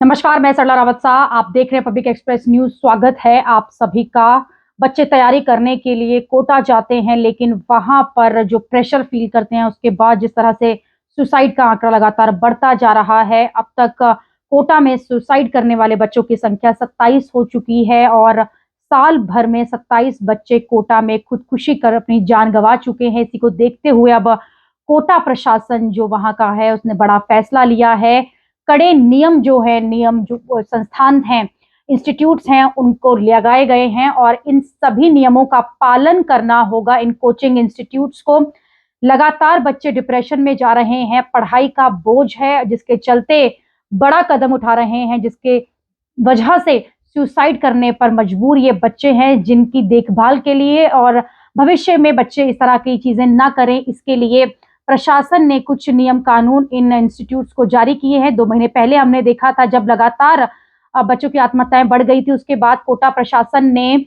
नमस्कार, मैं सरला रावत शाह। आप देख रहे हैं पब्लिक एक्सप्रेस न्यूज। स्वागत है आप सभी का। बच्चे तैयारी करने के लिए कोटा जाते हैं, लेकिन वहां पर जो प्रेशर फील करते हैं, उसके बाद जिस तरह से सुसाइड का आंकड़ा लगातार बढ़ता जा रहा है। अब तक कोटा में सुसाइड करने वाले बच्चों की संख्या 27 हो चुकी है और साल भर में 27 बच्चे कोटा में खुदकुशी कर अपनी जान गंवा चुके हैं। इसी को देखते हुए अब कोटा प्रशासन जो वहां का है, उसने बड़ा फैसला लिया है। कड़े नियम जो है, नियम जो संस्थान हैं, इंस्टीट्यूट्स हैं, उनको लगाए गए हैं और इन सभी नियमों का पालन करना होगा। इन कोचिंग इंस्टीट्यूट्स को लगातार बच्चे डिप्रेशन में जा रहे हैं, पढ़ाई का बोझ है जिसके चलते बड़ा कदम उठा रहे हैं, जिसके वजह से सुसाइड करने पर मजबूर ये बच्चे हैं, जिनकी देखभाल के लिए और भविष्य में बच्चे इस तरह की चीजें ना करें, इसके लिए प्रशासन ने कुछ नियम कानून इन इंस्टीट्यूट्स को जारी किए हैं। 2 महीने पहले हमने देखा था, जब लगातार बच्चों की आत्महत्याएं बढ़ गई थी, उसके बाद कोटा प्रशासन ने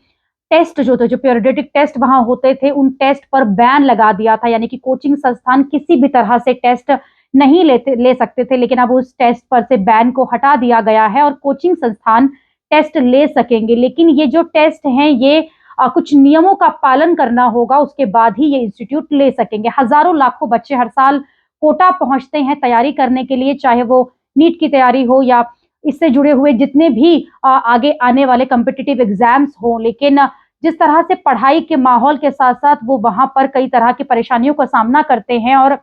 टेस्ट जो थे, जो पीरियोडिक टेस्ट वहां होते थे, उन टेस्ट पर बैन लगा दिया था। यानी कि कोचिंग संस्थान किसी भी तरह से टेस्ट नहीं ले सकते थे, लेकिन अब उस टेस्ट पर से बैन को हटा दिया गया है और कोचिंग संस्थान टेस्ट ले सकेंगे। लेकिन ये जो टेस्ट हैं, ये कुछ नियमों का पालन करना होगा, उसके बाद ही ये इंस्टीट्यूट ले सकेंगे। हजारों लाखों बच्चे हर साल कोटा पहुंचते हैं तैयारी करने के लिए, चाहे वो नीट की तैयारी हो या इससे जुड़े हुए जितने भी आगे आने वाले कॉम्पिटिटिव एग्जाम्स हो। लेकिन जिस तरह से पढ़ाई के माहौल के साथ साथ वो वहां पर कई तरह की परेशानियों का सामना करते हैं और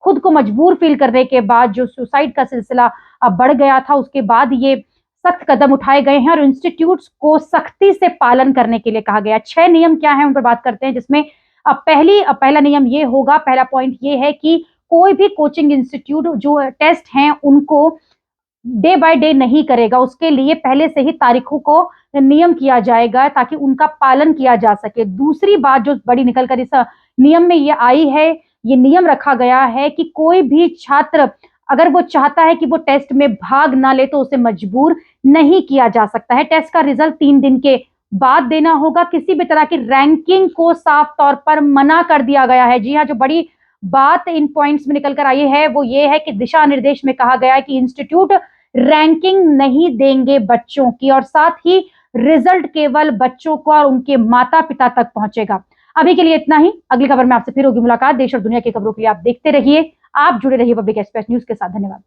खुद को मजबूर फील करने के बाद जो सुसाइड का सिलसिला बढ़ गया था, उसके बाद ये सख्त कदम उठाए गए हैं और इंस्टीट्यूट्स को सख्ती से पालन करने के लिए कहा गया। 6 नियम क्या है उन पर बात करते हैं, जिसमें पहला नियम ये होगा, पहला पॉइंट ये है कि कोई भी कोचिंग इंस्टीट्यूट जो टेस्ट हैं उनको डे बाय डे नहीं करेगा। उसके लिए पहले से ही तारीखों को नियम किया जाएगा ताकि उनका पालन किया जा सके। दूसरी बात जो बड़ी निकल कर इस नियम में ये आई है, ये नियम रखा गया है कि कोई भी छात्र अगर वो चाहता है कि वो टेस्ट में भाग ना ले, तो उसे मजबूर नहीं किया जा सकता है। टेस्ट का रिजल्ट 3 दिन के बाद देना होगा। किसी भी तरह की रैंकिंग को साफ तौर पर मना कर दिया गया है। जी हाँ, जो बड़ी बात इन पॉइंट्स में निकल कर आई है वो ये है कि दिशा निर्देश में कहा गया है कि इंस्टीट्यूट रैंकिंग नहीं देंगे बच्चों की, और साथ ही रिजल्ट केवल बच्चों को और उनके माता पिता तक पहुंचेगा। अभी के लिए इतना ही। अगली खबर में आपसे फिर होगी मुलाकात। देश और दुनिया की खबरों के लिए आप देखते रहिए, आप जुड़े रहिए पब्लिक एक्सप्रेस न्यूज के साथ। धन्यवाद।